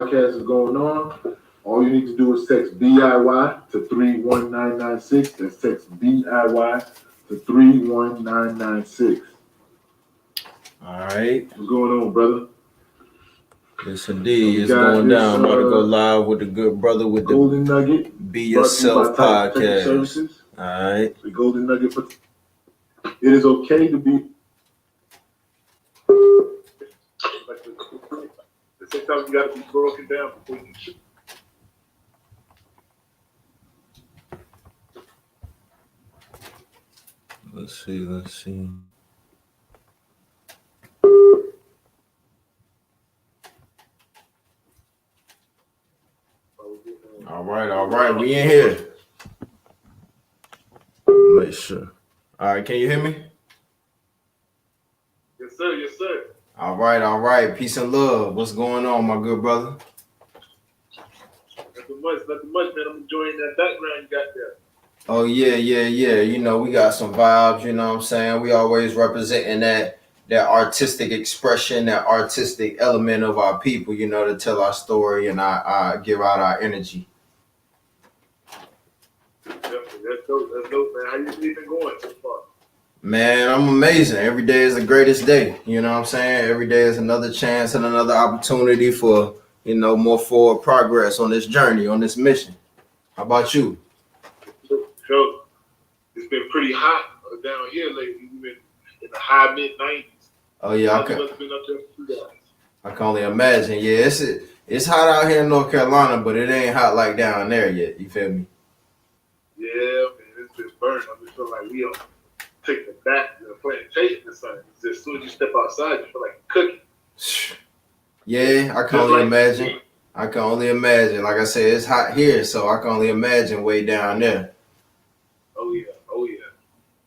podcast is going on, all you need to do is text BIY to 31996. That's text BIY to 31996. All right. What's going on, brother? Yes, So indeed. we It's got going this down. I'm about to go live with the good brother with the Golden Nugget Be brought to you by Yourself Titan Protective podcast. Services. All right. The Golden Nugget for it is okay to be. Sometimes you got to be broken down before you shoot. Let's see. Let's see. All right. All right. We in here. Make sure. All right. Can you hear me? Yes, sir. Yes, sir. All right. All right. Peace and love. What's going on, my good brother? Nothing much, man. I'm enjoying that background you got there. Oh yeah, yeah, yeah. You know, we got some vibes, you know what I'm saying? We always representing that artistic expression, that artistic element of our people, you know, to tell our story and I give out our energy. Definitely. That's dope, man. How you been going so far? Man, I'm amazing. Every day is the greatest day. You know what I'm saying? Every day is another chance and another opportunity for, you know, more forward progress on this journey, on this mission. How about you? So it's been pretty hot down here lately. We've been in the high mid-90s. Oh yeah, Been up there for 2 hours. I can only imagine. Yeah, it's hot out here in North Carolina, but it ain't hot like down there yet. You feel me? Yeah, man, it's been burning. I just feel like we don't take the back to the plantation or something. It's just as soon as you step outside, you feel like cooking. Yeah, I can only imagine. I can only imagine. Like I said, it's hot here, so I can only imagine way down there. Oh yeah,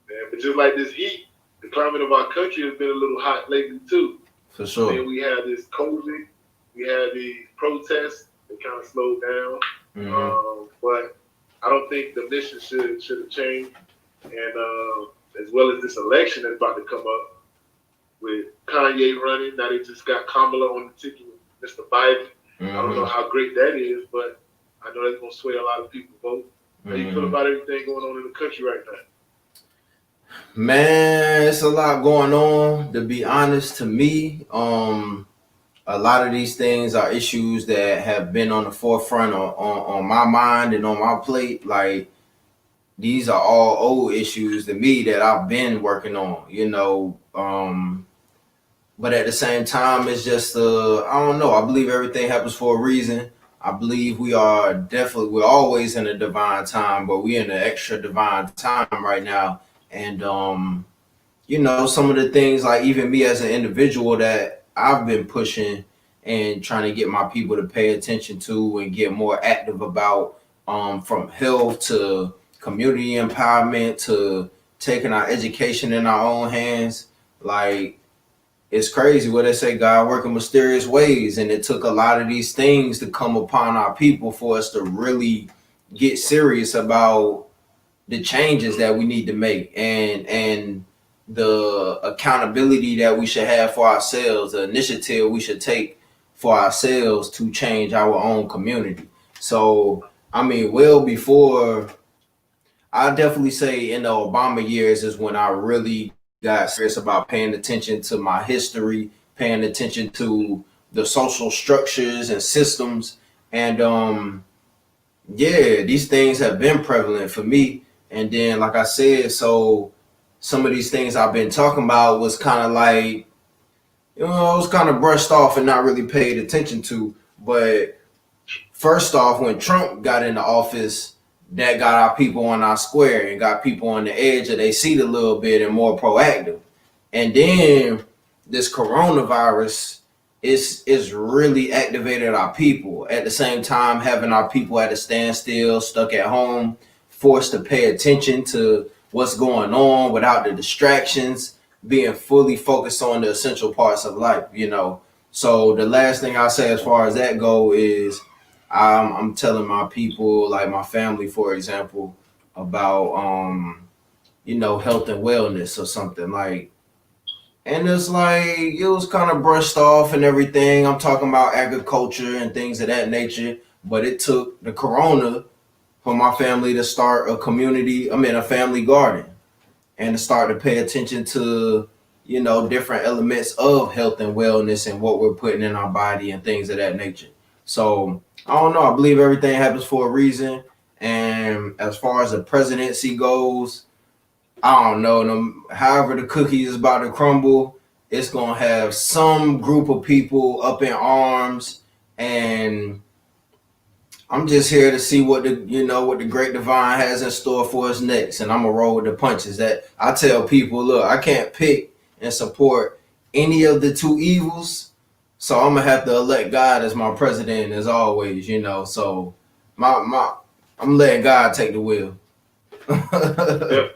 man. But just like this heat, the climate of our country has been a little hot lately too. For sure. And we had this COVID, we had these protests that kind of slowed down. But I don't think the mission should have changed. And as well as this election that's about to come up with Kanye running, now they just got Kamala on the ticket with Mr. Biden. I don't know how great that is, but I know that's gonna sway a lot of people's vote. How you feel about everything going on in the country right now? Man, it's a lot going on. To be honest, to me, a lot of these things are issues that have been on the forefront on my mind and on my plate. Like, these are all old issues to me that I've been working on, you know. But at the same time, it's just I don't know. I believe everything happens for a reason. I believe we're always in a divine time, but we're in an extra divine time right now. And you know, some of the things, like even me as an individual, that I've been pushing and trying to get my people to pay attention to and get more active about, from health to community empowerment to taking our education in our own hands. Like, it's crazy what they say, God work in mysterious ways, and it took a lot of these things to come upon our people for us to really get serious about the changes that we need to make, and the accountability that we should have for ourselves, the initiative we should take for ourselves to change our own community. So I mean, well before, I definitely say in the Obama years is when I really got serious about paying attention to my history, paying attention to the social structures and systems. And yeah, these things have been prevalent for me. And then, like I said, so some of these things I've been talking about was kind of like, you know, it was kind of brushed off and not really paid attention to. But first off, when Trump got into office, that got our people on our square and got people on the edge of their seat a little bit and more proactive. And then this coronavirus is really activated our people. At the same time, having our people at a standstill, stuck at home, forced to pay attention to what's going on without the distractions, being fully focused on the essential parts of life, you know. So the last thing I say as far as that go is, I'm telling my people, like my family, for example, about you know, health and wellness or something like. And it's like it was kind of brushed off and everything. I'm talking about agriculture and things of that nature. But it took the corona for my family to start a family garden and to start to pay attention to, different elements of health and wellness and what we're putting in our body and things of that nature. So I don't know. I believe everything happens for a reason. And as far as the presidency goes, I don't know. However, the cookie is about to crumble, it's gonna have some group of people up in arms, and I'm just here to see what the great divine has in store for us next, and I'm gonna roll with the punches. That I tell people, look, I can't pick and support any of the two evils, so I'm gonna have to elect God as my president as always. So my I'm letting God take the wheel. Definitely.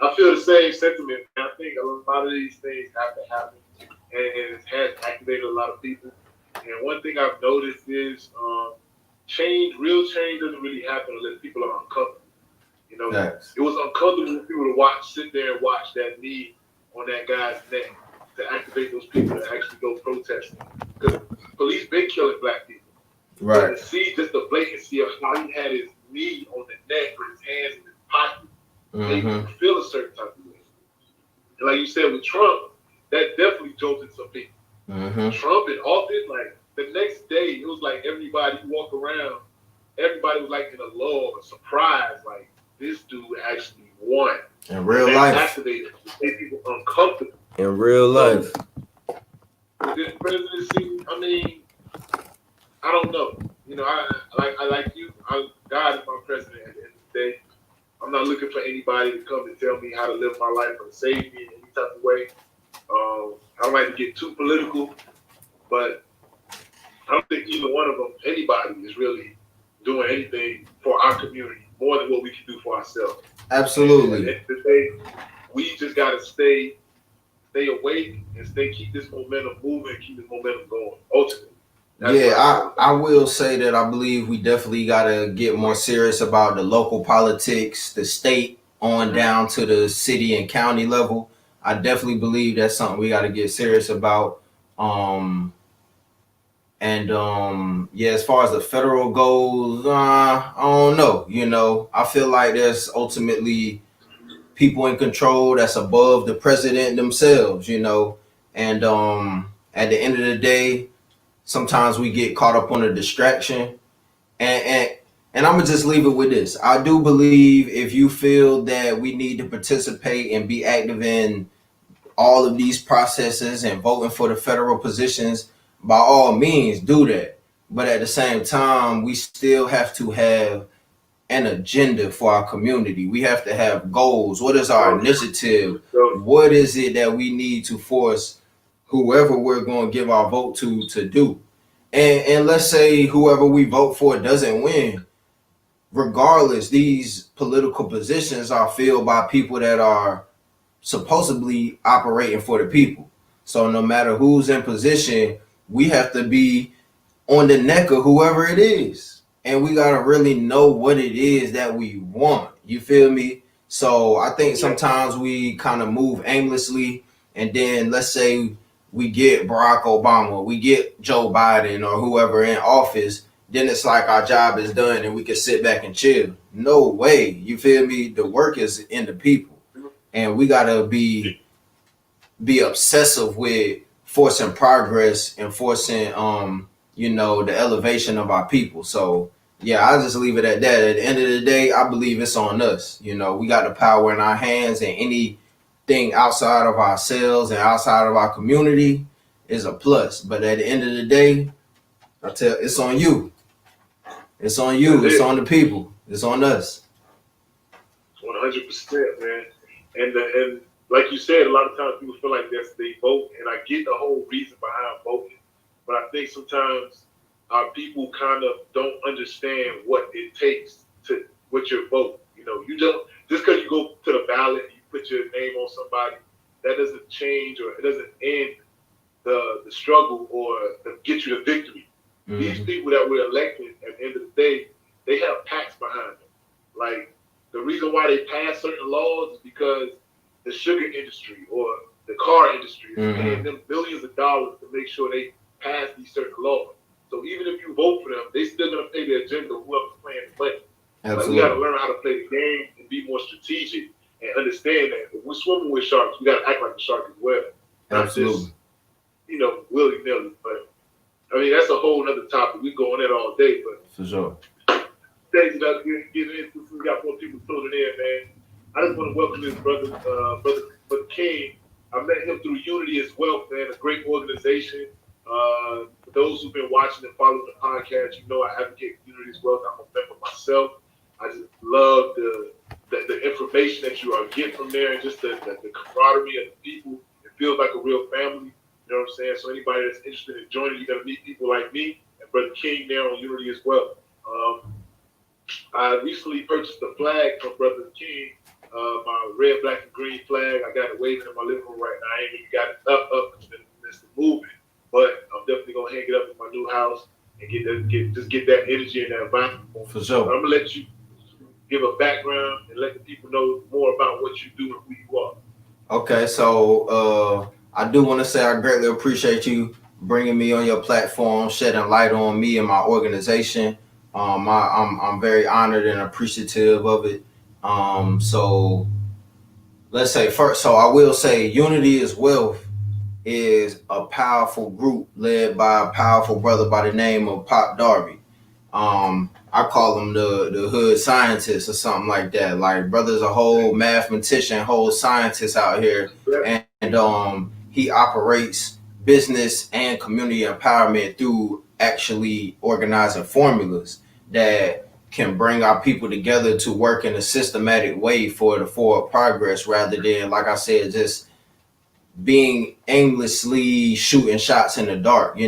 I feel the same sentiment. I think a lot of these things have to happen, and it has activated a lot of people. And one thing I've noticed is real change doesn't really happen unless people are uncomfortable. Thanks. It was uncomfortable for people to sit there and watch that knee on that guy's neck to activate those people to actually go protesting. Because police been killing black people. Right. But to see just the blatancy of how he had his knee on the neck with his hands in his pocket, made you feel a certain type of way. And like you said with Trump, that definitely jolted some people. Trump in office, like the next day, it was like everybody walk around, everybody was like in a lull, a surprise, like this dude actually won. In real life. Activated, made people uncomfortable. In real life. So, this presidency, I mean, I don't know. I like you. God is my president at the end of the day. I'm not looking for anybody to come and tell me how to live my life or save me in any type of way. I don't like to get too political, but I don't think either one of them, anybody, is really doing anything for our community more than what we can do for ourselves. Absolutely. And at the end of the day, we just got to stay awake and keep this momentum moving, keep this momentum going. Ultimately. I will say that I believe we definitely got to get more serious about the local politics, the state on down to the city and county level. I definitely believe that's something we got to get serious about. As far as the federal goes, I don't know. I feel like there's ultimately people in control that's above the president themselves, and at the end of the day, sometimes we get caught up on a distraction, and I'm gonna just leave it with this. I do believe if you feel that we need to participate and be active in all of these processes and voting for the federal positions, by all means do that. But at the same time, we still have to have an agenda for our community. We have to have goals. What is our initiative? What is it that we need to force whoever we're going to give our vote to do? And let's say whoever we vote for doesn't win. Regardless, these political positions are filled by people that are supposedly operating for the people. So no matter who's in position, we have to be on the neck of whoever it is. And we gotta really know what it is that we want. You feel me? So I think sometimes we kind of move aimlessly, and then let's say we get Barack Obama, we get Joe Biden or whoever in office, then it's like our job is done and we can sit back and chill. No way. You feel me? The work is in the people. And we gotta be obsessive with forcing progress and forcing the elevation of our people. So yeah, I'll just leave it at that. At the end of the day, I believe it's on us. We got the power in our hands, and anything outside of ourselves and outside of our community is a plus. But at the end of the day, it's on you. It's on you. It's on the people. It's on us. 100%, man. And like you said, a lot of times people feel like they vote, and I get the whole reason behind voting, but I think sometimes our people kind of don't understand what it takes to with your vote. You don't just because you go to the ballot and you put your name on somebody, that doesn't change or it doesn't end the struggle or get you the victory. These people that we're electing at the end of the day, they have packs behind them. Like the reason why they pass certain laws is because the sugar industry or the the car industry is paying them billions of dollars to make sure they pass these certain laws. So even if you vote for them, they still gonna pay the agenda of whoever's playing the play. Like we gotta learn how to play the game and be more strategic and understand that if we're swimming with sharks, we gotta act like a shark as well. Not just, willy nilly. But I mean that's a whole other topic. We go on that all day, but for sure. Thanks about getting into. We got more people tuning in, man. I just want to welcome this brother King. I met him through Unity S.O.U.L, man, a great organization. For those who've been watching and following the podcast, you know I advocate Unity S.O.U.L. I'm a member myself. I just love the information that you are getting from there and just the camaraderie of the people. It feels like a real family. You know what I'm saying? So anybody that's interested in joining, you're gonna meet people like me and Brother King there on Unity S.O.U.L. I recently purchased a flag from Brother King, my red, black, and green flag. I got it waving in my living room right now. I ain't even got it up because it's the movement. But I'm definitely gonna hang it up in my new house and get that energy and that vibe. For sure. But I'm gonna let you give a background and let the people know more about what you do and who you are. Okay, so I do want to say I greatly appreciate you bringing me on your platform, shedding light on me and my organization. I'm very honored and appreciative of it. So let's say first, so I will say Unity S.O.U.L is a powerful group led by a powerful brother by the name of Pop Darby. I call him the hood scientist or something like that. Like brother's a whole mathematician, whole scientist out here, and he operates business and community empowerment through actually organizing formulas that can bring our people together to work in a systematic way for the forward progress rather than, like I said, just being aimlessly shooting shots in the dark,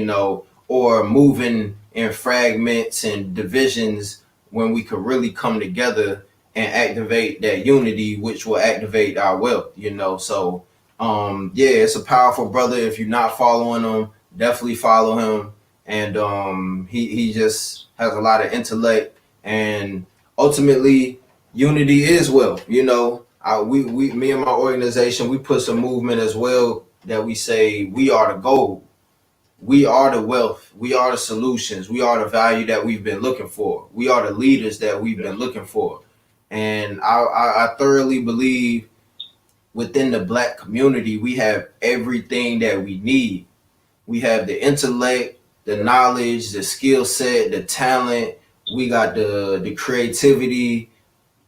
or moving in fragments and divisions when we could really come together and activate that unity, which will activate our wealth, So, it's a powerful brother. If you're not following him, definitely follow him. And he just has a lot of intellect, and ultimately unity is wealth, me and my organization, we put some movement as well that we say we are the gold, we are the wealth, we are the solutions, we are the value that we've been looking for, we are the leaders that we've been looking for. And I thoroughly believe within the Black community we have everything that we need. We have the intellect, the knowledge, the skill set, the talent, we got the creativity.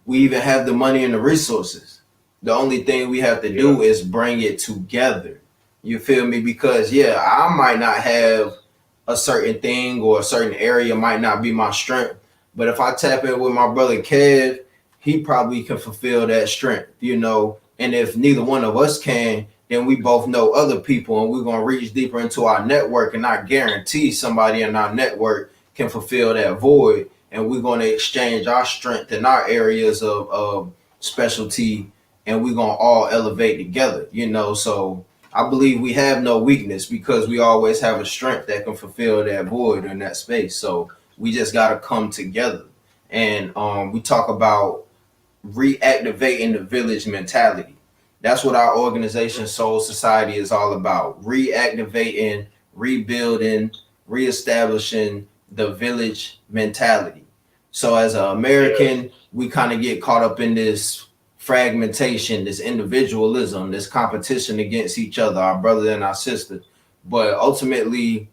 We even have the money and the resources. The only thing we have to do is bring it together. You feel me? Because I might not have a certain thing, or a certain area might not be my strength. But if I tap in with my brother Kev, he probably can fulfill that strength, And if neither one of us can, then we both know other people, and we're going to reach deeper into our network. And I guarantee somebody in our network can fulfill that void. And we're going to exchange our strength in our areas of specialty, and we're going to all elevate together, So I believe we have no weakness because we always have a strength that can fulfill that void in that space. So we just got to come together. And we talk about reactivating the village mentality. That's what our organization S.O.U.L Society is all about. Reactivating, rebuilding, reestablishing the village mentality. So as an American, we kind of get caught up in this fragmentation, this individualism, this competition against each other, our brother and our sister. But ultimately,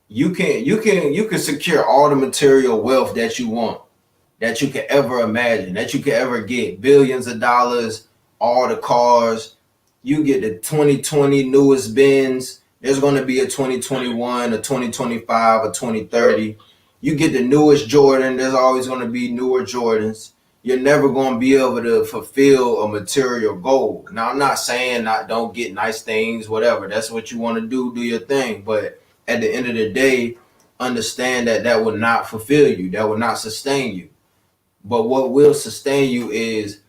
you can secure all the material wealth that you want, that you could ever imagine, that you could ever get. Billions of dollars, all the cars. You get the 2020 newest Benz. There's going to be a 2021, a 2025, a 2030. You get the newest Jordan. There's always going to be newer Jordans. You're never going to be able to fulfill a material goal. Now, I'm not saying don't get nice things, whatever. That's what you want to do your thing. But at the end of the day, understand that will not fulfill you. That will not sustain you. But what will sustain you is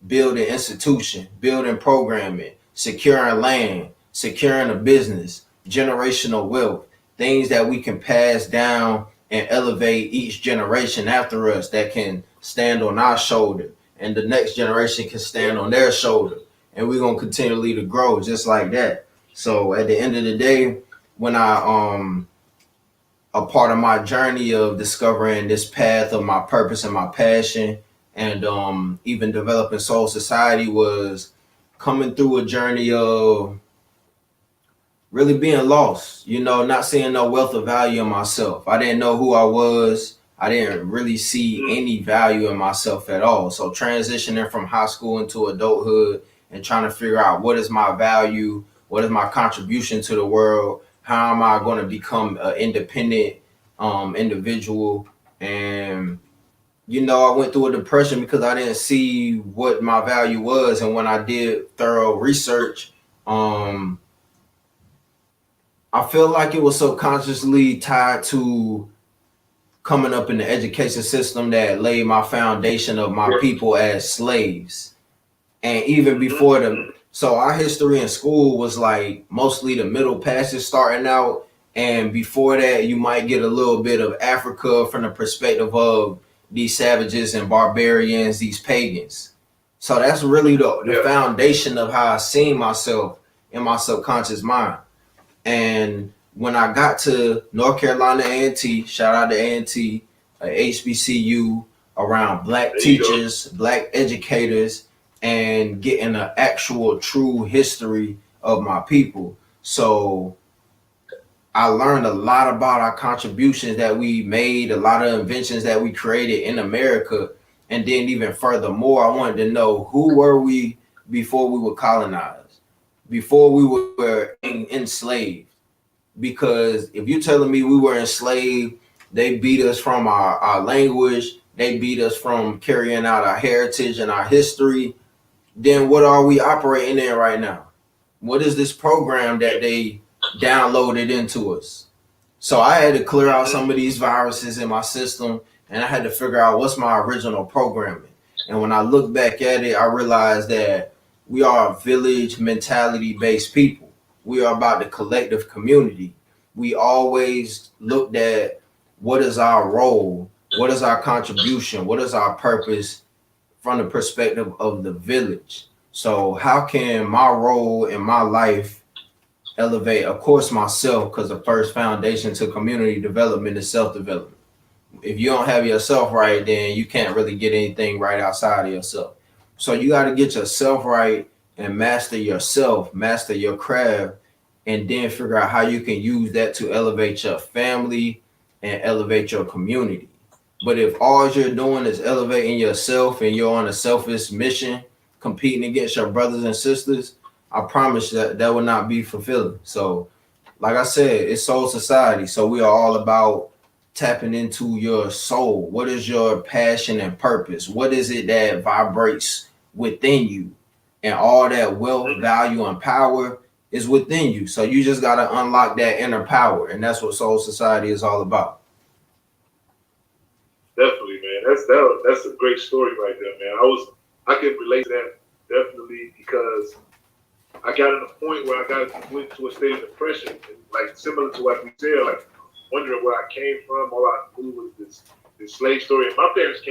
building institution, building programming, securing land, securing a business, generational wealth, things that we can pass down and elevate each generation after us that can stand on our shoulder, and the next generation can stand on their shoulder. and we're gonna continually to grow just like that. So at the end of the day, when I a part of my journey of discovering this path of my purpose and my passion, and even developing Soul Society, was coming through a journey of really being lost, not seeing no wealth of value in myself. I didn't know who I was. I didn't really see any value in myself at all. So transitioning from high school into adulthood and trying to figure out what is my value, what is my contribution to the world, how am I going to become an independent individual. And I went through a depression because I didn't see what my value was. And when I did thorough research, I feel like it was subconsciously tied to coming up in the education system that laid my foundation of my people as slaves. And even before them, so our history in school was like mostly the Middle Passage starting out. And before that, you might get a little bit of Africa from the perspective of these savages and barbarians, these pagans. So that's really the foundation of how I seen myself in my subconscious mind. And when I got to North Carolina A&T, shout out to A&T, HBCU, around black teachers, black educators, and getting an actual true history of my people. So I learned a lot about our contributions that we made, a lot of inventions that we created in America. And then even furthermore, I wanted to know, who were we before we were colonized, before we were enslaved? Because if you're telling me we were enslaved, they beat us from our language, they beat us from carrying out our heritage and our history, then what are we operating in right now? What is this program that they downloaded into us? So I had to clear out some of these viruses in my system, and I had to figure out what's my original programming. And when I look back at it, I realized that we are a village mentality based people. We are about the collective community. We always looked at what is our role, what is our contribution, what is our purpose from the perspective of the village. So how can my role in my life elevate, of course, myself, because the first foundation to community development is self-development. If you don't have yourself right, then you can't really get anything right outside of yourself. So you got to get yourself right and master yourself, master your craft, and then figure out how you can use that to elevate your family and elevate your community. But if all you're doing is elevating yourself and you're on a selfish mission, competing against your brothers and sisters, I promise that that will not be fulfilling. So, like I said, it's Soul Society. So we are all about tapping into your soul. What is your passion and purpose? What is it that vibrates within you? And all that wealth, value, and power is within you. So you just got to unlock that inner power. And that's what Soul Society is all about. Definitely, man. That's a great story right there, man. I can relate to that definitely, because I got in a point where went to a state of depression, and like similar to what we said, like wondering where I came from. All I knew was this slave story. And my parents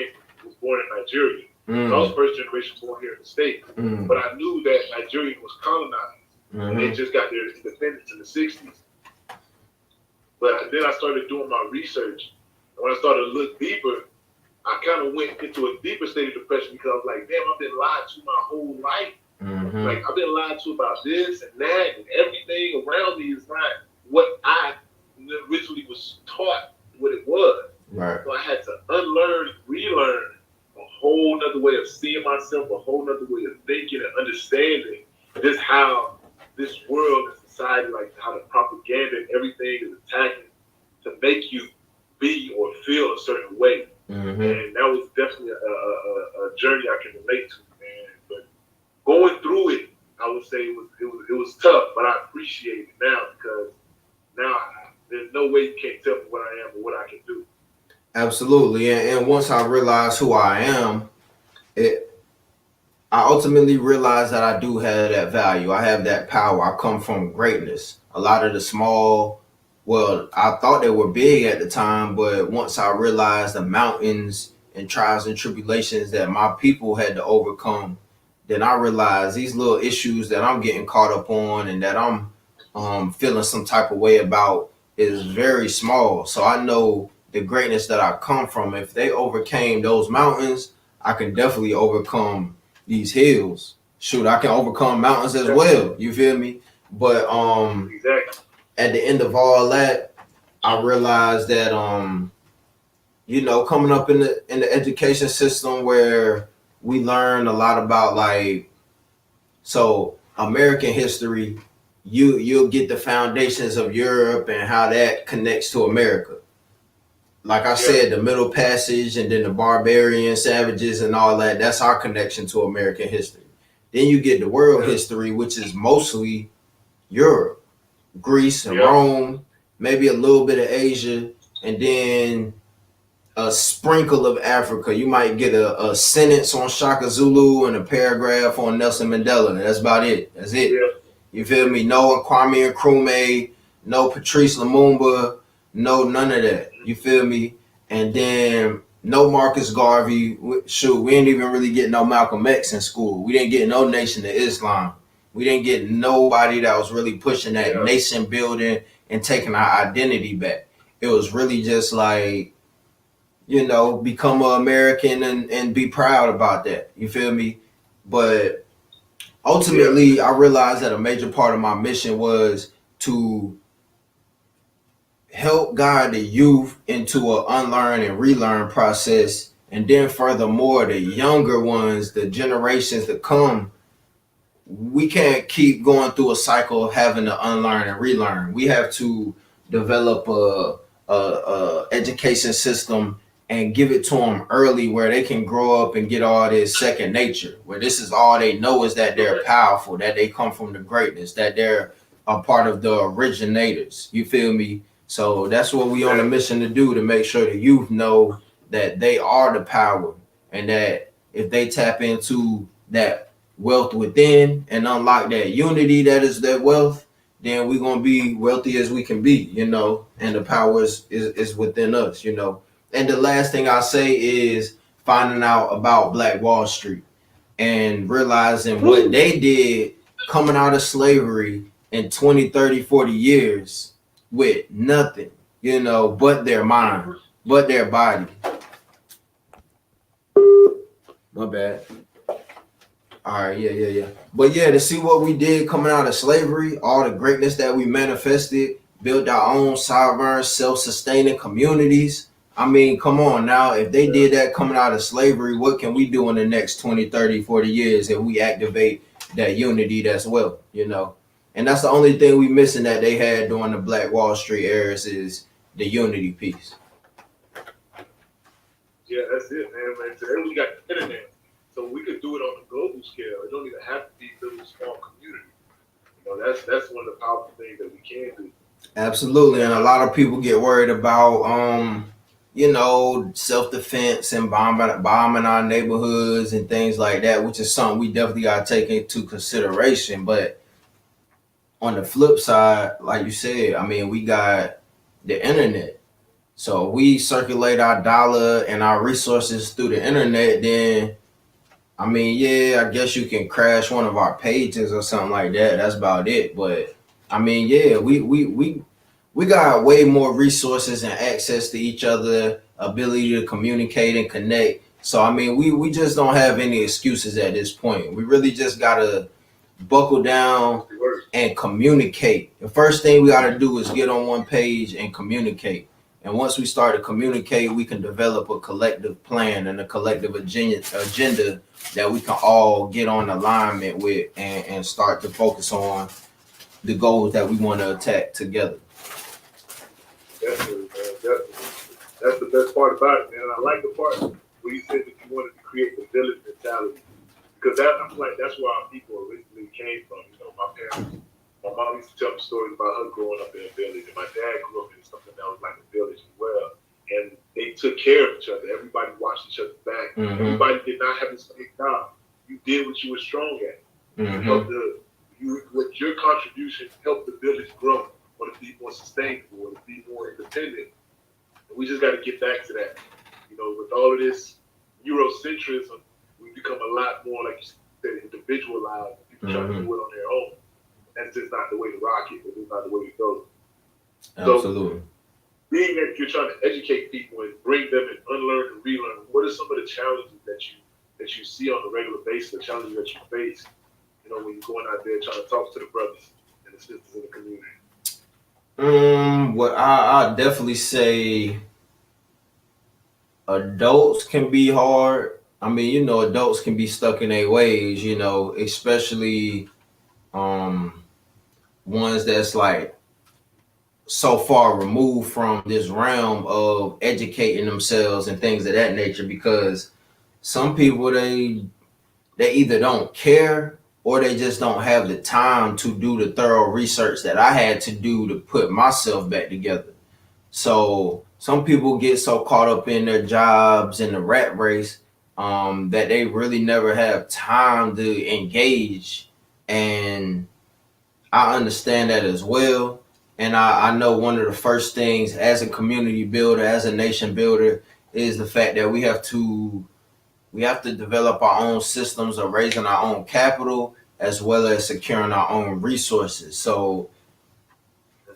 was born in Nigeria. So I was first generation born here in the States. But I knew that Nigeria was colonized. And they just got their independence in the 60s. But then I started doing my research. And when I started to look deeper, I kind of went into a deeper state of depression, because I was like, damn, I've been lied to my whole life. Like, I've been lied to about this and that, and everything around me is not what I originally was taught what it was. Right. So I had to unlearn, relearn a whole nother way of seeing myself, a whole nother way of thinking and understanding just how this world and society, like how the propaganda and everything is attacking to make you be or feel a certain way. And that was definitely a journey I can relate to, man. But going through it, I would say it was tough, but I appreciate it now, because now there's no way you can't tell me what I am or what I can do. Absolutely. And once I realized who I am, I ultimately realized that I do have that value. I have that power. I come from greatness. A lot of the small, well, I thought they were big at the time, but once I realized the mountains and trials and tribulations that my people had to overcome, then I realize these little issues that I'm getting caught up on and that I'm feeling some type of way about is very small. So I know the greatness that I come from. If they overcame those mountains, I can definitely overcome these hills. Shoot, I can overcome mountains as well. You feel me? But Exactly. at the end of all that, I realized that coming up in the education system where we learn a lot about American history, you'll get the foundations of Europe and how that connects to America. Like I Yeah. said, the Middle Passage and then the barbarian savages and all that, that's our connection to American history. Then you get the world history, which is mostly Europe, Greece and Rome, maybe a little bit of Asia, and then a sprinkle of Africa. You might get a sentence on Shaka Zulu and a paragraph on Nelson Mandela. That's about it. That's it. Yeah. You feel me? No Kwame Nkrumah, no Patrice Lumumba, no none of that. You feel me? And then no Marcus Garvey. Shoot, we didn't even really get no Malcolm X in school. We didn't get no Nation of Islam. We didn't get nobody that was really pushing that nation building and taking our identity back. It was really just like, become an American and be proud about that. You feel me? But ultimately, I realized that a major part of my mission was to help guide the youth into an unlearn and relearn process. And then furthermore, the younger ones, the generations to come, we can't keep going through a cycle of having to unlearn and relearn. We have to develop a education system and give it to them early where they can grow up and get all this second nature, where this is all they know is that they're powerful, that they come from the greatness, that they're a part of the originators. You feel me? So that's what we on a mission to do, to make sure the youth know that they are the power, and that if they tap into that wealth within and unlock that unity that is that wealth, then we're gonna be wealthy as we can be, and the power is within us, And the last thing I say is finding out about Black Wall Street and realizing what they did coming out of slavery in 20, 30, 40 years with nothing, but their mind, but their body. My bad. All right, yeah. But yeah, to see what we did coming out of slavery, all the greatness that we manifested, built our own sovereign, self-sustaining communities. I mean, come on now. If they did that coming out of slavery, what can we do in the next 20, 30, 40 years if we activate that unity that's well, And that's the only thing we missing that they had during the Black Wall Street eras is the unity piece. Yeah, that's it, man. Today we got the internet. So we could do it on a global scale. It don't even have to be a little small community. That's one of the powerful things that we can do. Absolutely, and a lot of people get worried about self-defense and bombing our neighborhoods and things like that, which is something we definitely got to take into consideration. But on the flip side, like you said, I mean, we got the internet. So we circulate our dollar and our resources through the internet, then I mean, yeah, I guess you can crash one of our pages or something like that. That's about it. But I mean, yeah, we got way more resources and access to each other, ability to communicate and connect. So I mean, we just don't have any excuses at this point. We really just gotta buckle down and communicate. The first thing we gotta do is get on one page and communicate. And once we start to communicate, we can develop a collective plan and a collective agenda that we can all get on alignment with and start to focus on the goals that we want to attack together. Definitely, man. Definitely. That's the best part about it, man. And I like the part where you said that you wanted to create the village mentality. Because I feel like that's where our people originally came from. My parents, my mom used to tell me stories about her growing up in a village, and my dad grew up in something that was like a village as well. And they took care of each other. Everybody watched each other's back. Mm-hmm. Everybody did not have the same job. You did what you were strong at. Mm-hmm. With your contribution helped the village grow, or to be more sustainable, or to be more independent. And we just got to get back to that. With all of this Eurocentrism, we become a lot more, like that individualized, people trying to do it on their own. That's just not the way to rock it. It's not the way to go. Absolutely. So, being that you're trying to educate people and bring them and unlearn and relearn, what are some of the challenges that you see on a regular basis, the challenges that you face, when you're going out there trying to talk to the brothers and the sisters in the community? What I definitely say, adults can be hard. I mean, adults can be stuck in their ways, especially ones that's like so far removed from this realm of educating themselves and things of that nature, because some people they either don't care or they just don't have the time to do the thorough research that I had to do to put myself back together. So some people get so caught up in their jobs and the rat race that they really never have time to engage. And I understand that as well. And I know one of the first things as a community builder, as a nation builder, is the fact that we have to develop our own systems of raising our own capital as well as securing our own resources. So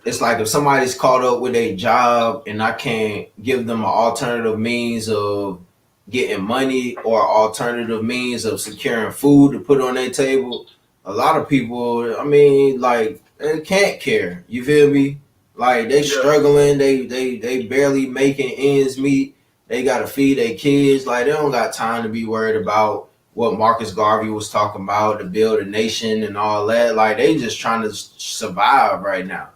it's like if somebody's caught up with a job and I can't give them an alternative means of getting money or alternative means of securing food to put on their table, a lot of people, I mean, like, they can't care. You feel me? Like, they struggling, they barely making ends meet. They gotta feed their kids. Like, they don't got time to be worried about what Marcus Garvey was talking about, to build a nation and all that. Like, they just trying to survive right now,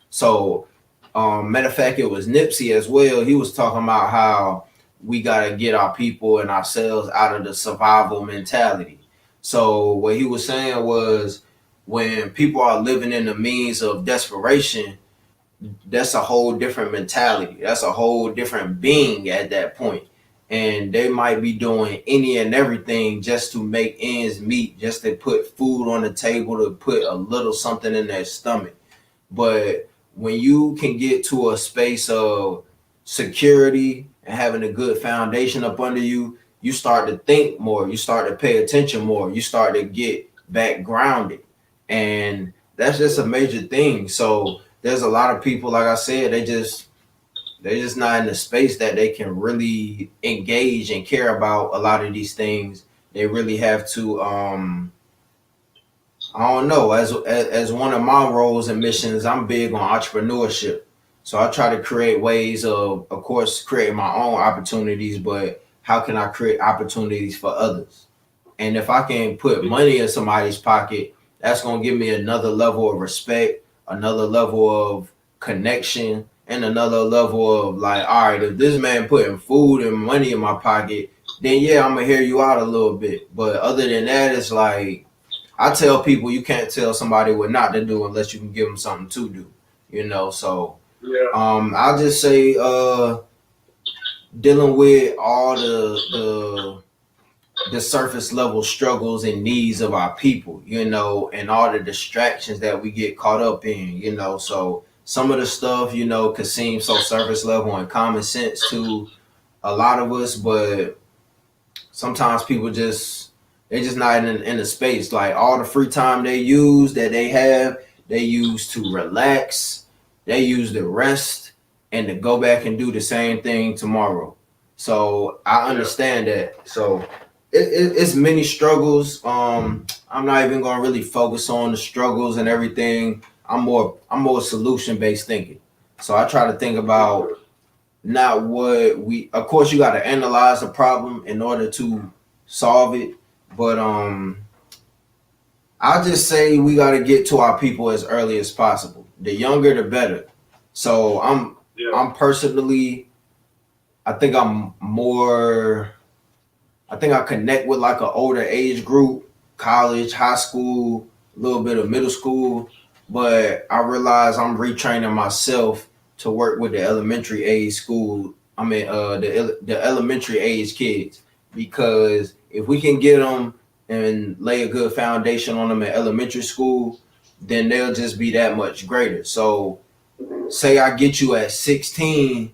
So, matter of fact, it was Nipsey as well. He was talking about how we gotta get our people and ourselves out of the survival mentality. So what he was saying was, when people are living in the means of desperation, that's a whole different mentality. That's a whole different being at that point. And they might be doing any and everything just to make ends meet, just to put food on the table, to put a little something in their stomach. But when you can get to a space of security and having a good foundation up under you, you start to think more, you start to pay attention more, you start to get back grounded. And that's just a major thing. So there's a lot of people, like I said, they're just not in the space that they can really engage and care about a lot of these things. They really have to I don't know. As one of my roles and missions, I'm big on entrepreneurship. So I try to create ways of course, create my own opportunities, but how can I create opportunities for others? And if I can put money in somebody's pocket, that's going to give me another level of respect, another level of connection, and another level of like, all right, if this man putting food and money in my pocket, then yeah, I'm going to hear you out a little bit. But other than that, it's like, I tell people you can't tell somebody what not to do unless you can give them something to do, So I'll just say dealing with all the surface level struggles and needs of our people, and all the distractions that we get caught up in, So some of the stuff, could seem so surface level and common sense to a lot of us, but sometimes people they're just not in the space. Like, all the free time they have, they use to relax, they use to rest, and to go back and do the same thing tomorrow. So I understand that. So it's many struggles. I'm not even gonna really focus on the struggles and everything. I'm more solution based thinking. So I try to think about not what of course you got to analyze the problem in order to solve it, but I just say we got to get to our people as early as possible. The younger the better. So I'm personally, I think I connect with like an older age group, college, high school, a little bit of middle school, but I realize I'm retraining myself to work with the elementary age school. I mean, the elementary age kids, because if we can get them and lay a good foundation on them in elementary school, then they'll just be that much greater. So say I get you at 16,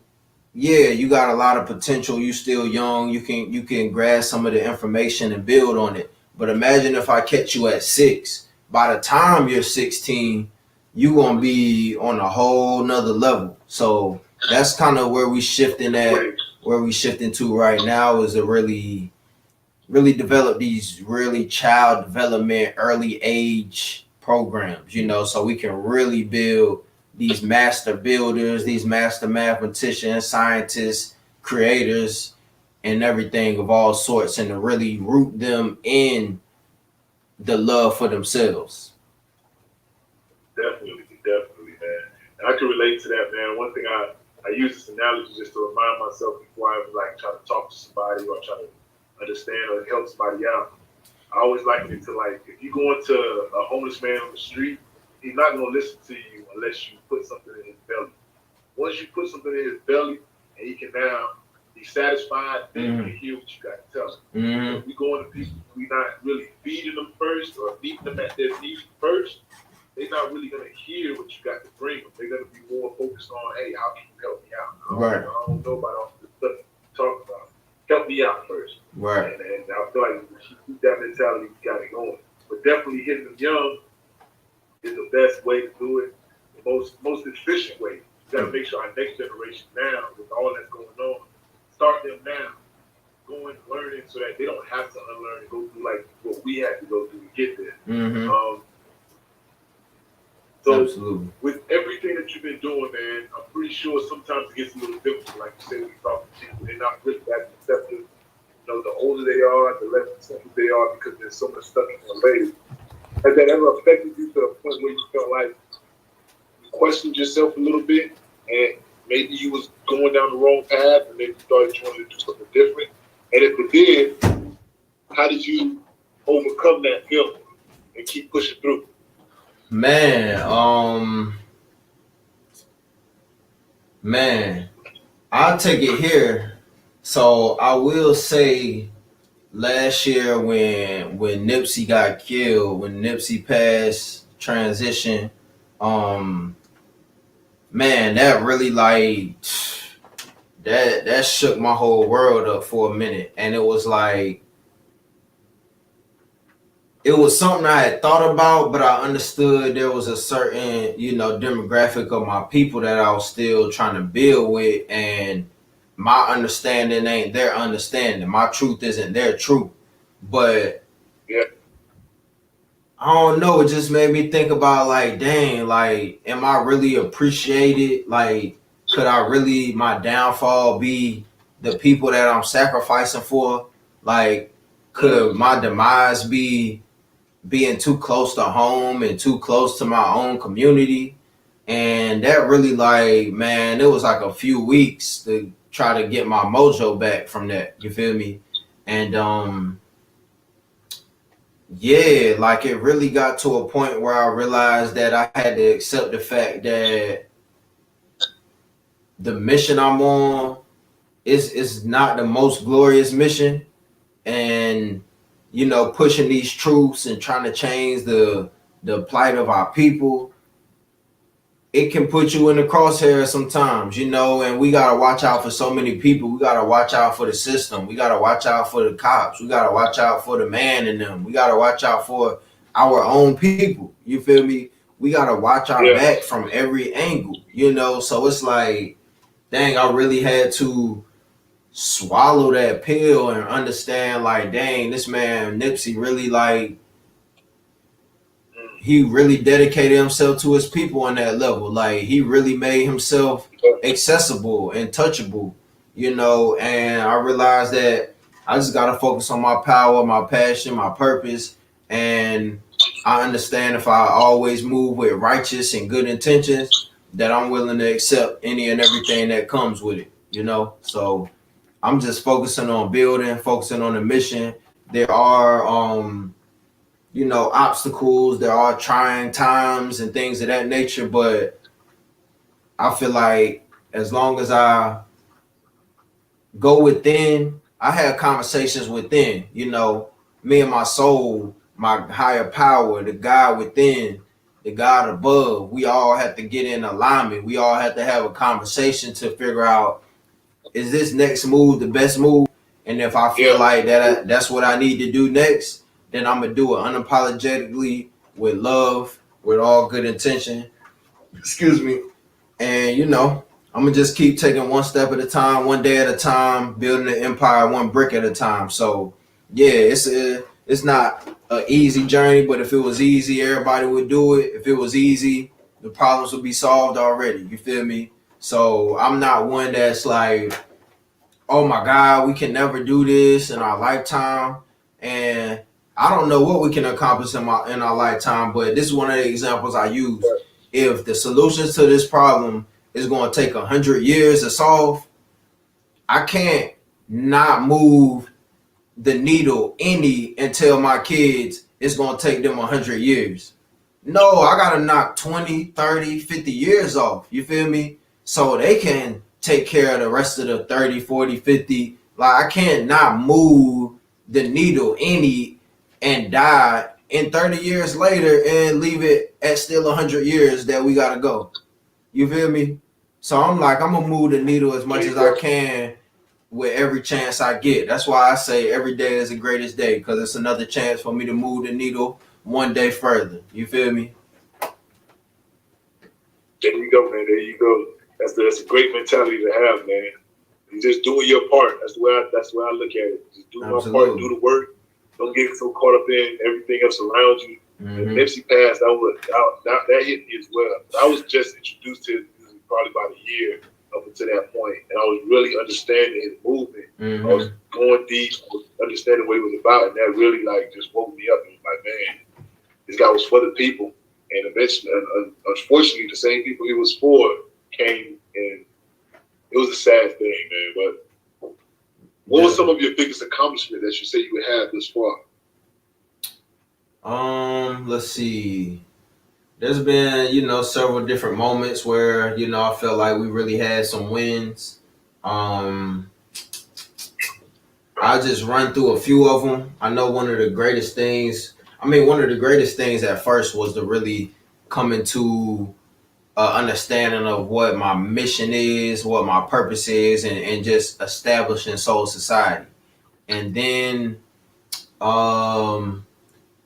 yeah, you got a lot of potential. You still young. You can grasp some of the information and build on it. But imagine if I catch you at 6. By the time you're 16, you gonna be on a whole nother level. So that's kind of where we shifting at. Where we shifting to right now is to really develop these really child development early age programs, so we can really build these master builders, these master mathematicians, scientists, creators, and everything of all sorts, and to really root them in the love for themselves. Definitely, man. And I can relate to that, man. One thing I use this analogy just to remind myself before I like try to talk to somebody or try to understand or help somebody out. I always liken it to like if you go into a homeless man on the street, he's not gonna listen to you unless you put something in his belly. Once you put something in his belly and he can now be satisfied, then you can hear what you got to tell him. So if we go into people, we not really feeding them first or meeting them at their needs first, they're not really gonna hear what you got to bring them. They're gonna be more focused on, hey, how can you help me out? I don't know about all this stuff you talk about. Help me out first. Right. And I feel like if you keep that mentality, you got it going. But definitely hitting them young is the best way to do it. The most efficient way. You got to make sure our next generation now, with all that's going on, start them now, going learning so that they don't have to unlearn and go through like what we had to go through to get there. So absolutely. With everything that you've been doing, man, I'm pretty sure sometimes it gets a little difficult. Like you said, we talk to people, they're not really that receptive. The older they are, the less receptive they are because there's so much stuff in their ways. Has that ever affected you to the point where you felt like you questioned yourself a little bit and maybe you was going down the wrong path and then you started trying to do something different? And if it did, how did you overcome that feeling and keep pushing through? Man, I'll take it here. So I will say last year when Nipsey got killed, when Nipsey passed transition, man, that really like that shook my whole world up for a minute. And it was like it was something I had thought about, but I understood there was a certain, demographic of my people that I was still trying to build with, and my understanding ain't their understanding. My truth isn't their truth. But yeah, I don't know, it just made me think about like, dang, like, am I really appreciated? Like, could I really, my downfall be the people that I'm sacrificing for? Like, could my demise be being too close to home and too close to my own community? And that really like, man, it was like a few weeks to try to get my mojo back from that. You feel me? And yeah, like it really got to a point where I realized that I had to accept the fact that the mission I'm on is not the most glorious mission. And pushing these truths and trying to change the plight of our people, it can put you in the crosshairs sometimes, and we got to watch out for so many people. We got to watch out for the system. We got to watch out for the cops. We got to watch out for the man in them. We got to watch out for our own people. You feel me? We got to watch our back from every angle, so it's like, dang, I really had to swallow that pill and understand like, dang, this man Nipsey really like he really dedicated himself to his people on that level. Like he really made himself accessible and touchable, and I realized that I just gotta focus on my power, my passion, my purpose. And I understand if I always move with righteous and good intentions, that I'm willing to accept any and everything that comes with it, so I'm just focusing on building, focusing on the mission. There are, obstacles. There are trying times and things of that nature. But I feel like as long as I go within, I have conversations within, me and my soul, my higher power, the God within, the God above. We all have to get in alignment. We all have to have a conversation to figure out, is this next move the best move? And if I feel like that's what I need to do next, then I'm gonna do it unapologetically with love, with all good intention. Excuse me. And I'm gonna just keep taking one step at a time, one day at a time, building the empire one brick at a time. So yeah, it's not an easy journey, but if it was easy, everybody would do it. If it was easy, the problems would be solved already. You feel me? So I'm not one that's like, oh my God, we can never do this in our lifetime. And I don't know what we can accomplish in our lifetime, but this is one of the examples I use. If the solutions to this problem is going to take 100 years to solve, I can't not move the needle any and tell my kids it's going to take them 100 years. No, I got to knock 20, 30, 50 years off. You feel me? So they can take care of the rest of the 30, 40, 50. Like, I can't not move the needle any and die in 30 years later and leave it at still 100 years that we got to go. You feel me? So I'm like, I'm going to move the needle as much as I can with every chance I get. That's why I say every day is the greatest day, because it's another chance for me to move the needle one day further. You feel me? There you go, man. There you go. That's a great mentality to have, man. You're just doing your part. That's the way I look at it. Just do my part, do the work. Don't get so caught up in everything else around you. And Nipsey passed, that hit me as well. I was just introduced to his music probably about a year up until that point, and I was really understanding his movement. I was going deep, understanding what he was about, and that really like just woke me up. And was like, man, this guy was for the people, and eventually, unfortunately, the same people he was for came, and it was a sad thing, man. But what was some of your biggest accomplishments that you say you had this far? Let's see. There's been, several different moments where, I felt like we really had some wins. I'll just run through a few of them. I know one of the greatest things at first was to really come into understanding of what my mission is, what my purpose is, and just establishing Soul Society. And then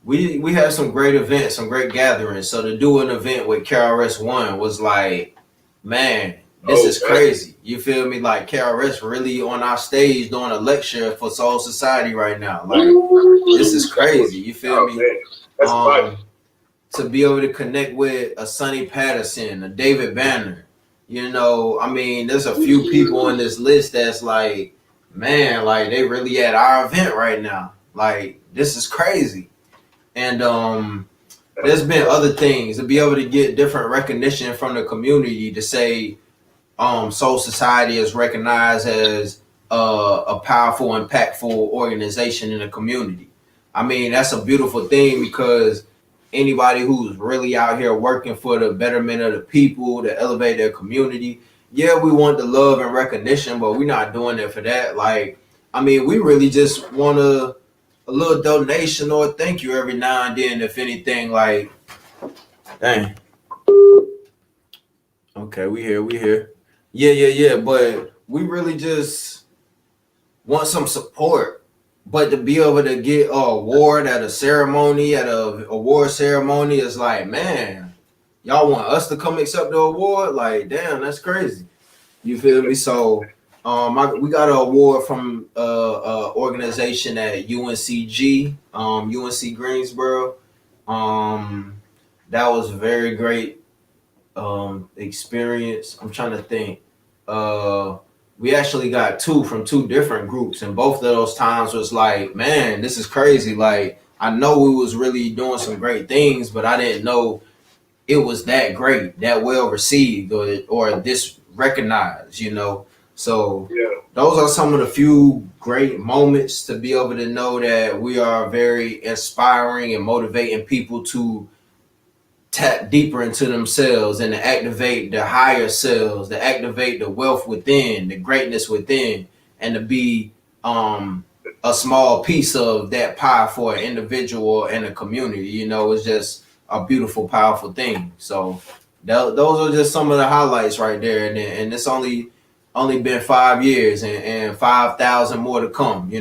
we had some great events, some great gatherings. So to do an event with KRS-One was like, man, this is crazy. You feel me? Like KRS really on our stage doing a lecture for Soul Society right now. Like, this is crazy. You feel me? To be able to connect with a Sonny Patterson, a David Banner, there's a few people in this list that's like, man, like they really at our event right now. Like, this is crazy. And there's been other things to be able to get different recognition from the community to say Soul Society is recognized as a powerful, impactful organization in the community. I mean, that's a beautiful thing, because anybody who's really out here working for the betterment of the people, to elevate their community, yeah, we want the love and recognition, but we're not doing it for that. Like, I mean, we really just want a little donation or a thank you every now and then, if anything. Like, dang. Okay, we here. Yeah. But we really just want some support. But to be able to get an award at a ceremony, at a award ceremony, is like, man, y'all want us to come accept the award? Like, damn, that's crazy. You feel me? So we got an award from organization at UNCG, UNC Greensboro. That was a very great experience. I'm trying to think. We actually got two from two different groups, and both of those times was like, man, this is crazy. Like, I know we was really doing some great things, but I didn't know it was that great, that well received, or this recognized, So those are some of the few great moments, to be able to know that we are very inspiring and motivating people to tap deeper into themselves and to activate the higher selves, to activate the wealth within, the greatness within, and to be a small piece of that pie for an individual and a community. It's just a beautiful, powerful thing. So those are just some of the highlights right there. And it's only been 5 years and 5,000 more to come.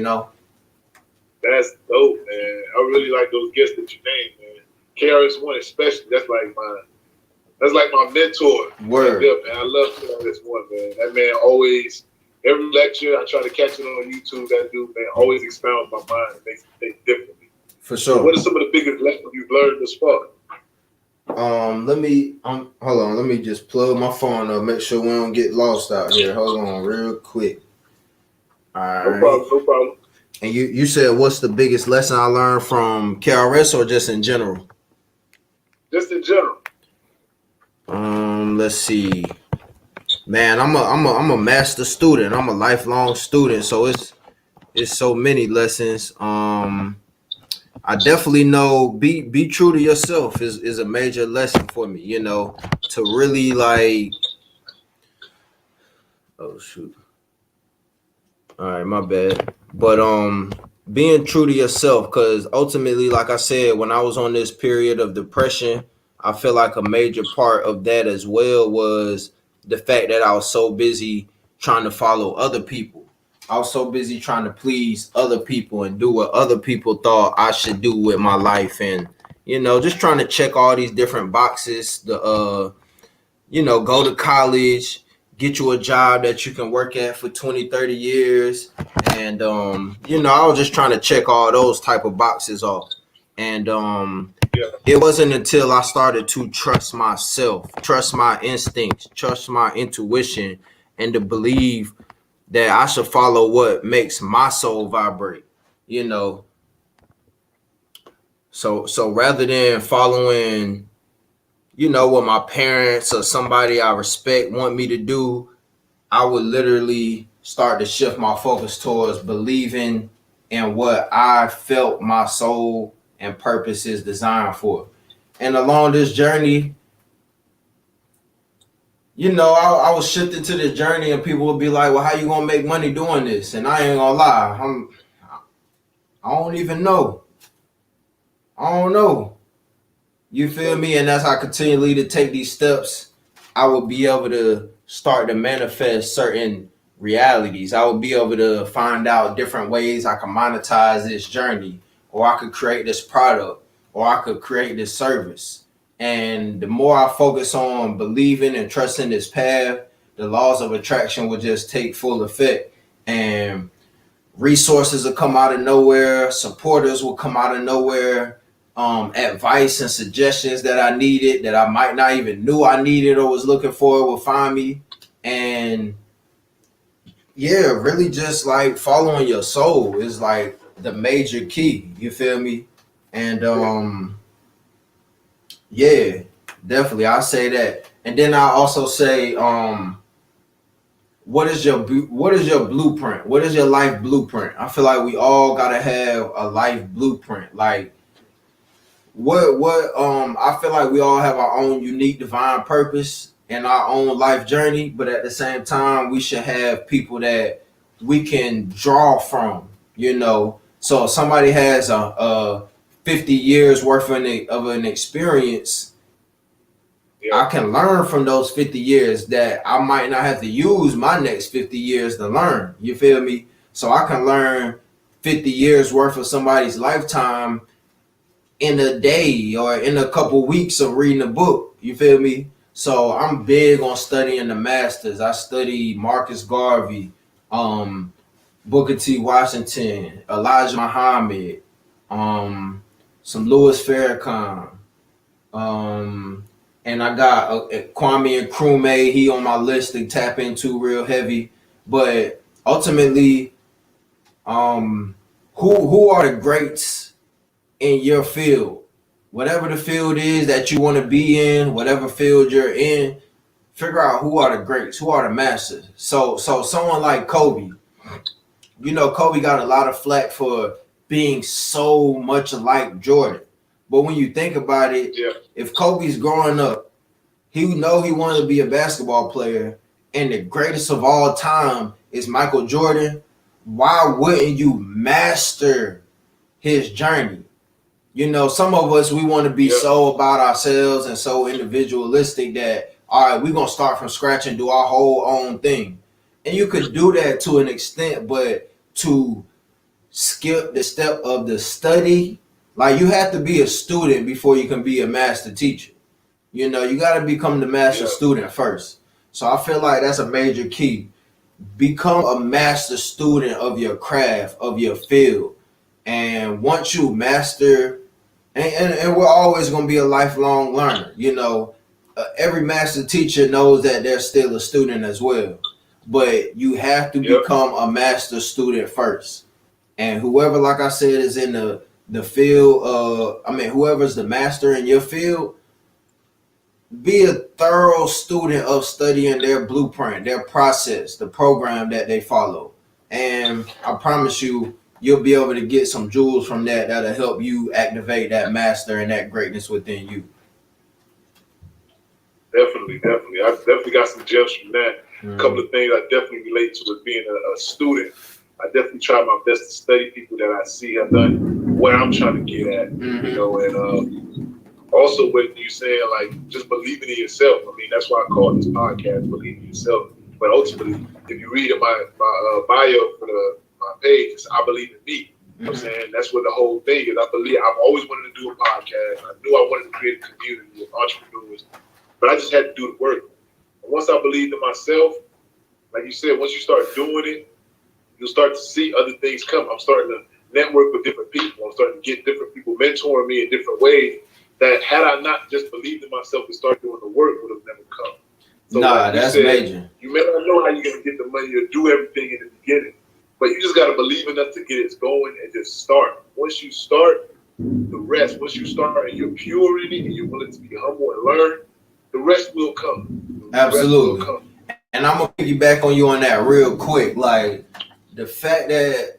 That's dope, man. I really like those guests that you named, man. KRS-One especially. That's like my mentor right Word. there, man. I love KRS-One, man. That man always, every lecture, I try to catch it on YouTube. That dude, man, always expounds my mind and makes me think differently. For So, what sure. are some of the biggest lessons you've learned thus far? Let me hold on, let me just plug my phone up, make sure we don't get lost out here. Hold on real quick. All No right. problem, no problem. And you said what's the biggest lesson I learned from KRS or just in general? Just in general. Let's see. Man, I'm a master student. I'm a lifelong student, so it's so many lessons. I definitely know be true to yourself is a major lesson for me, to really like oh shoot. All right, my bad. But being true to yourself, because ultimately, like I said, when I was on this period of depression, I feel like a major part of that as well was the fact that I was so busy trying to follow other people. I was so busy trying to please other people and do what other people thought I should do with my life, and just trying to check all these different boxes. Go to college, get you a job that you can work at for 20, 30 years. And, I was just trying to check all those type of boxes off. And Yeah, it wasn't until I started to trust myself, trust my instincts, trust my intuition, and to believe that I should follow what makes my soul vibrate, you know. So rather than following what my parents or somebody I respect want me to do, I would literally start to shift my focus towards believing in what I felt my soul and purpose is designed for. And along this journey, I was shifted to this journey, and people would be like, "Well, how you gonna make money doing this?" And I ain't gonna lie, I don't even know. I don't know. You feel me? And as I continually to take these steps, I will be able to start to manifest certain realities. I will be able to find out different ways I can monetize this journey, or I could create this product, or I could create this service. And the more I focus on believing and trusting this path, the laws of attraction will just take full effect. And resources will come out of nowhere, supporters will come out of nowhere, advice and suggestions that I needed that I might not even knew I needed or was looking for will find me. And yeah, really just like following your soul is like the major key. You feel me? And yeah, definitely I say that. And then I also say what is your blueprint? What is your life blueprint? I feel like we all gotta have a life blueprint. Like what I feel like we all have our own unique divine purpose and our own life journey, but at the same time we should have people that we can draw from, so if somebody has a 50 years worth of an experience, yeah, I can learn from those 50 years that I might not have to use my next 50 years to learn. You feel me? So I can learn 50 years worth of somebody's lifetime in a day or in a couple weeks of reading a book. You feel me? So I'm big on studying the masters. I study Marcus Garvey, Booker T. Washington, Elijah Muhammad, some Louis Farrakhan, and I got Kwame Nkrumah. He on my list to tap into real heavy. But ultimately, who are the greats in your field? Whatever the field is that you want to be in, whatever field you're in, figure out who are the greats, who are the masters. So someone like Kobe, Kobe got a lot of flack for being so much like Jordan. But when you think about it, yeah, if Kobe's growing up, he he wanted to be a basketball player, and the greatest of all time is Michael Jordan. Why wouldn't you master his journey? Some of us, we want to be yeah, so about ourselves and so individualistic that, all right, we're going to start from scratch and do our whole own thing. And you could do that to an extent, but to skip the step of the study. Like you have to be a student before you can be a master teacher. You know, you got to become the master Yeah. student first. So I feel like that's a major key. Become a master student of your craft, of your field. And once you master, and we're always going to be a lifelong learner. You know, every master teacher knows that they're still a student as well. But you have to Yep. become a master student first. And whoever, like I said, is in the field, whoever's the master in your field, be a thorough student of studying their blueprint, their process, the program that they follow. And I promise you, you'll be able to get some jewels from that that'll help you activate that master and that greatness within you. Definitely, definitely. I definitely got some gems from that. A couple of things I definitely relate to as being a student. I definitely try my best to study people that I see have done what I'm trying to get at, you know, and also when you saying like just believing in yourself. I mean, that's why I call this podcast "Believe in Yourself." But ultimately, if you read in my bio for my page, it's "I believe in me." You know what I'm saying? That's what the whole thing is. I've always wanted to do a podcast. I knew I wanted to create a community of entrepreneurs, but I just had to do the work. And once I believed in myself, like you said, once you start doing it, you'll start to see other things come. I'm starting to network with different people. I'm starting to get different people mentoring me in different ways that had I not just believed in myself and started doing the work, would have never come. So nah, like that's said, major. You may not know how you're going to get the money or do everything in the beginning, but you just got to believe enough to get it going and just start. Once you start, the rest, once you start and you're pure in it and you're willing to be humble and learn, the rest will come. Absolutely. Rest will come. And I'm gonna piggyback on you on that real quick. Like the fact that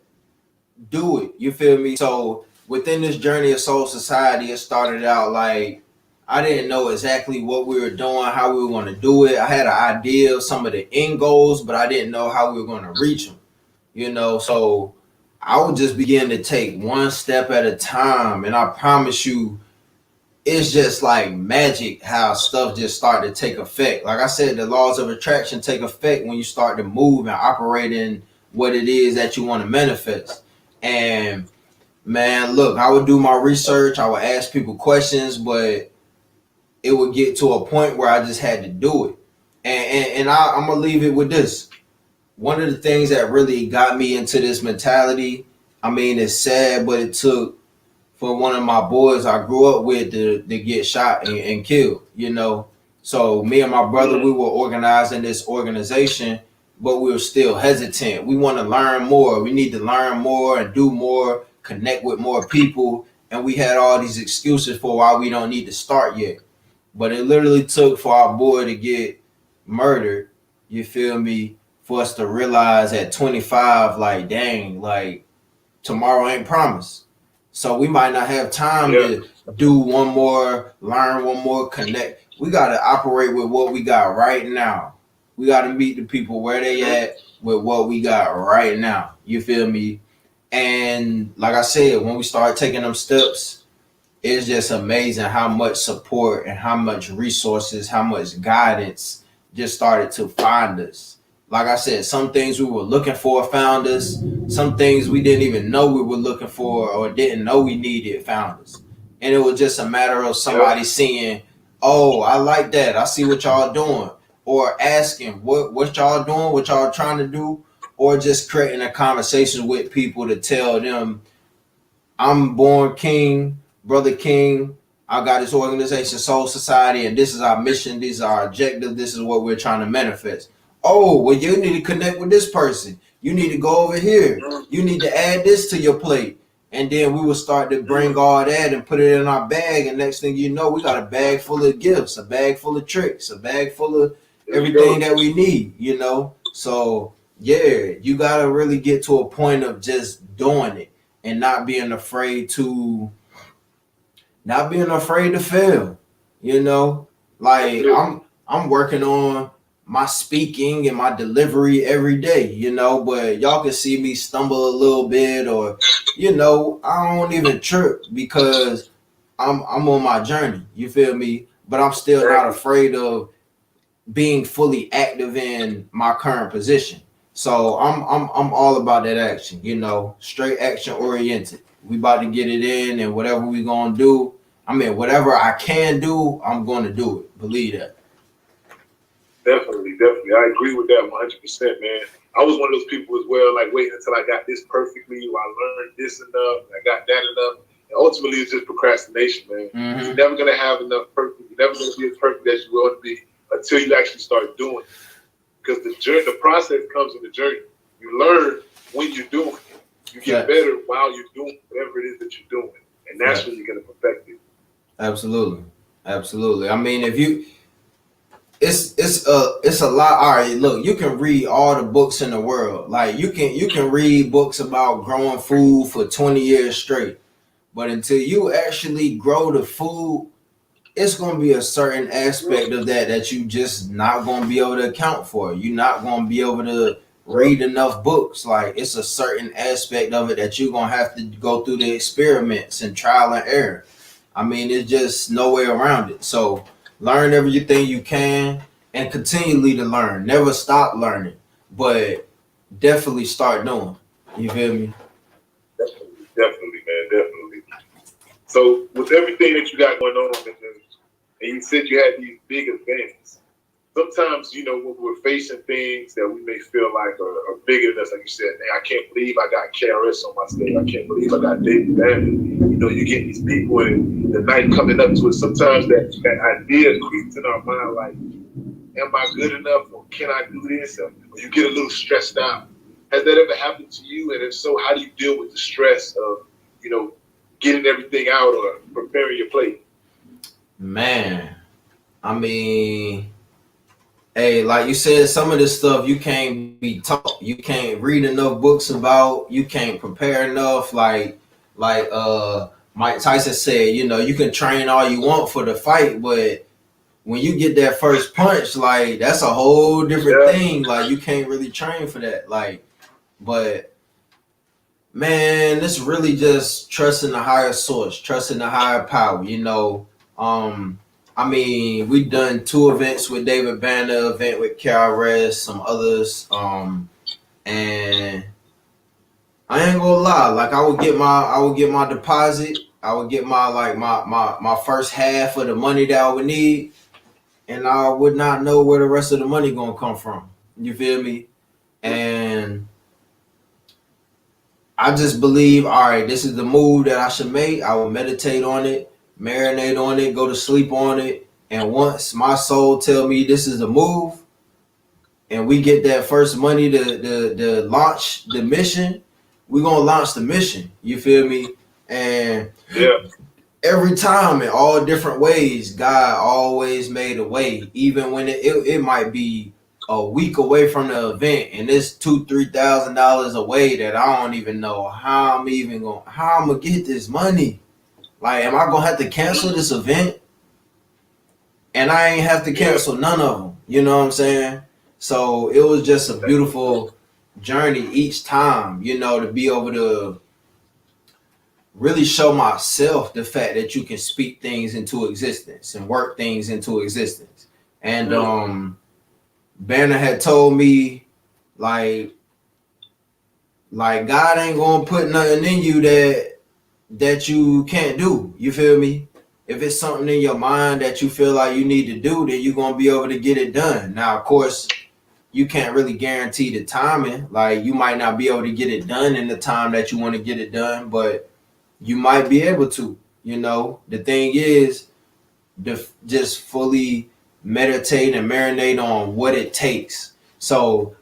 do it, you feel me? So within this journey of Soul Society, it started out like I didn't know exactly what we were doing, how we were going to do it. I had an idea of some of the end goals, but I didn't know how we were going to reach them. You know, so I would just begin to take one step at a time, and I promise you, it's just like magic how stuff just start to take effect. Like I said, the laws of attraction take effect when you start to move and operate in what it is that you want to manifest. And man, look, I would do my research, I would ask people questions, but it would get to a point where I just had to do it. I'm gonna leave it with this. One of the things that really got me into this mentality, I mean, it's sad, but it took for one of my boys I grew up with to get shot and killed, you know. So me and my brother, we were organizing this organization, but we were still hesitant. We want to learn more. We need to learn more and do more, connect with more people. And we had all these excuses for why we don't need to start yet. But it literally took for our boy to get murdered, you feel me, for us to realize at 25, like, dang, like, tomorrow ain't promised. So we might not have time to do one more, learn one more, connect. We got to operate with what we got right now. We got to meet the people where they at with what we got right now. You feel me? And like I said, when we start taking them steps, it's just amazing how much support and how much resources, how much guidance just started to find us. Like I said, some things we were looking for found us. Some things we didn't even know we were looking for or didn't know we needed found us. And it was just a matter of somebody seeing, oh, I like that. I see what y'all doing. Or asking what y'all doing, what y'all trying to do, or just creating a conversation with people to tell them I'm born king, brother king. I got this organization, Soul Society, and this is our mission. These are our objectives. This is what we're trying to manifest. Oh, well, you need to connect with this person. You need to go over here. You need to add this to your plate. And then we will start to bring all that and put it in our bag. And next thing you know, we got a bag full of gifts, a bag full of tricks, a bag full of everything that we need, you know? So, yeah, you got to really get to a point of just doing it and not being afraid to fail, you know. Like I'm working on my speaking and my delivery every day, you know, but y'all can see me stumble a little bit, or you know, I don't even trip because I'm on my journey, you feel me, but I'm still not afraid of being fully active in my current position. So I'm all about that action, straight action oriented. We about to get it in, and whatever we gonna do, I mean, whatever I can do, I'm gonna do it. Believe that. Definitely, definitely. I agree with that 100%, man. I was one of those people as well, like waiting until I got this perfectly, or I learned this enough, I got that enough. And ultimately, it's just procrastination, man. Mm-hmm. You're never gonna have enough perfect. You're never gonna be as perfect as you want to be until you actually start doing it. Because the process comes in the journey. You learn when you're doing it. You get better while you're doing whatever it is that you're doing, and that's when you're gonna perfect it. Absolutely, absolutely. I mean, if you it's a lot. All right, look, you can read all the books in the world. Like you can read books about growing food for 20 years straight, but until you actually grow the food, it's gonna be a certain aspect of that you just not gonna be able to account for. You're not gonna be able to read enough books. Like it's a certain aspect of it that you're gonna have to go through the experiments and trial and error. I mean, it's just no way around it. So learn everything you can and continually to learn. Never stop learning, but definitely start doing. You feel me? Definitely, man, definitely. So with everything that you got going on, and you said you had these big events, sometimes, when we're facing things that we may feel like are bigger than us, like you said, man, I can't believe I got KRS on my stage. I can't believe I got David Bannon. You get these people and the night coming up to it. Sometimes that idea creeps in our mind like, am I good enough, or can I do this? Or you get a little stressed out. Has that ever happened to you? And if so, how do you deal with the stress of, getting everything out or preparing your plate? Man, I mean, hey, like you said, some of this stuff you can't be taught. You can't read enough books about. You can't prepare enough. Like Mike Tyson said, you can train all you want for the fight, but when you get that first punch, like that's a whole different thing. Like you can't really train for that. But man, it's really just trusting the higher source, trusting the higher power. I mean, we've done 2 events with David Banner, event with KRS, some others, and I ain't gonna lie. Like I would get my deposit. I would get my first half of the money that I would need, and I would not know where the rest of the money gonna come from. You feel me? And I just believe, all right, this is the move that I should make. I will meditate on it, marinate on it, go to sleep on it. And once my soul tell me this is the move, and we get that first money to launch the mission, we're gonna launch the mission. You feel me? And every time in all different ways, God always made a way, even when it might be a week away from the event and it's $2,000-3,000 away that I don't even know how I'm gonna get this money. Like, am I gonna have to cancel this event? And I ain't have to cancel none of them. You know what I'm saying? So it was just a beautiful journey each time, to be able to really show myself the fact that you can speak things into existence and work things into existence. And Banner had told me like God ain't gonna put nothing in you that you can't do. You feel me? If it's something in your mind that you feel like you need to do, then you're gonna be able to get it done. Now, of course, you can't really guarantee the timing. Like you might not be able to get it done in the time that you want to get it done, but you might be able to. The thing is just fully meditate and marinate on what it takes. So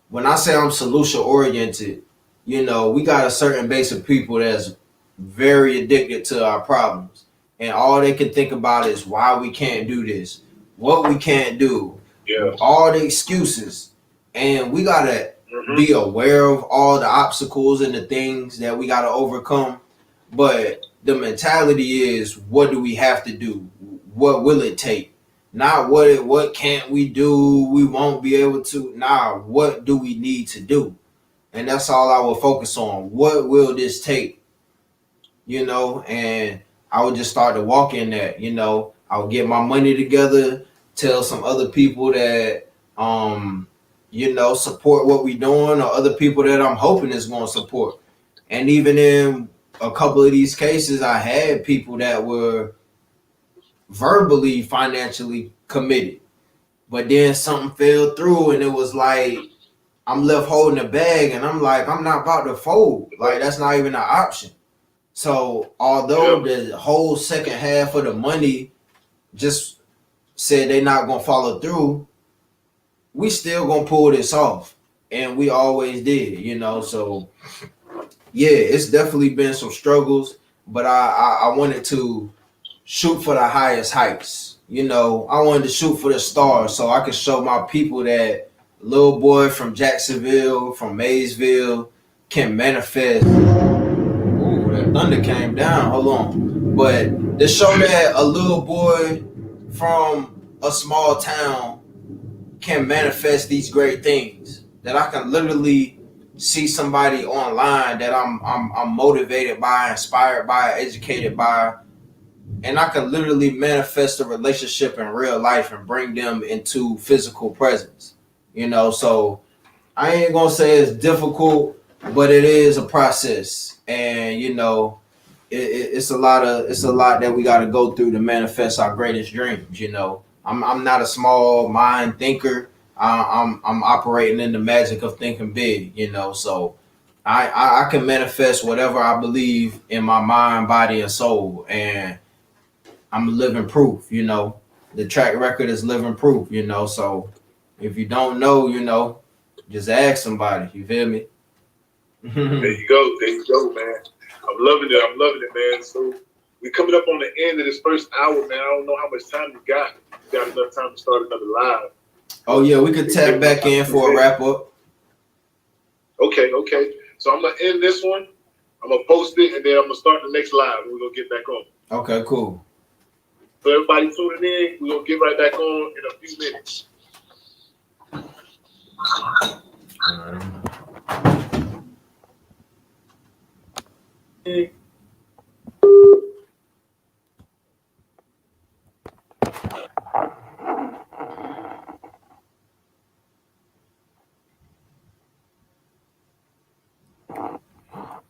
when I say I'm solution oriented, we got a certain base of people that's very addicted to our problems. And all they can think about is why we can't do this, what we can't do, all the excuses. And we got to be aware of all the obstacles and the things that we got to overcome. But the mentality is, what do we have to do? What will it take? Not what can't we do? We won't be able to. Nah, what do we need to do? And that's all I will focus on. What will this take? And I would just start to walk in that. I would get my money together, tell some other people that support what we doing, or other people that I'm hoping is going to support. And even in a couple of these cases, I had people that were verbally financially committed, but then something fell through, and it was like I'm left holding the bag, and I'm like, I'm not about to fold. Like, that's not even an option. So although the whole second half of the money just said they're not gonna follow through, we still gonna pull this off, and we always did. So yeah, it's definitely been some struggles, but I wanted to shoot for the highest heights. I wanted to shoot for the stars so I could show my people that little boy from Jacksonville, from Maysville, can manifest. Ooh, that thunder came down. Hold on. But to show that a little boy from a small town can manifest these great things. That I can literally see somebody online that I'm motivated by, inspired by, educated by, and I can literally manifest a relationship in real life and bring them into physical presence. So I ain't gonna say it's difficult, but it is a process, and it's a lot that we got to go through to manifest our greatest dreams. I'm not a small mind thinker. I'm operating in the magic of thinking big. So I can manifest whatever I believe in my mind, body, and soul, and I'm living proof. The track record is living proof. So if you don't know, just ask somebody. You feel me? There you go, man. I'm loving it, man. So we coming up on the end of this first hour, man. I don't know how much time you got. You got enough time to start another live. Oh yeah, we could tap back in for a wrap up. Okay. So I'm gonna end this one. I'm gonna post it, and then I'm gonna start the next live. And we're gonna get back on. Okay, cool. So everybody tuning in, we're gonna get right back on in a few minutes.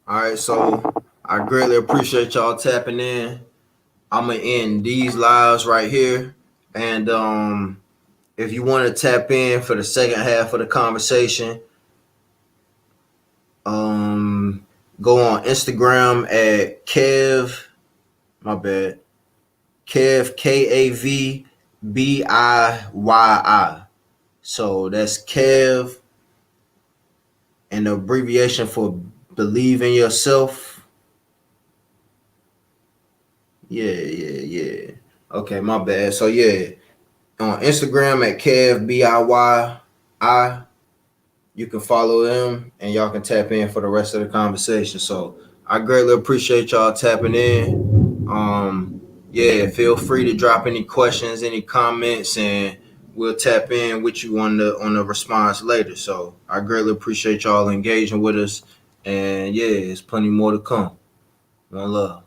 All right, so I greatly appreciate y'all tapping in. I'm gonna end these lives right here, and if you want to tap in for the second half of the conversation, go on Instagram at Kev. My bad. Kev KAVBIYI. So that's Kev, and the abbreviation for believe in yourself. Yeah. Okay, my bad. So yeah, on Instagram at Kev BIYI. You can follow them, and y'all can tap in for the rest of the conversation. So I greatly appreciate y'all tapping in. Yeah, feel free to drop any questions, any comments, and we'll tap in with you on the response later. So I greatly appreciate y'all engaging with us, and yeah, there's plenty more to come. One love.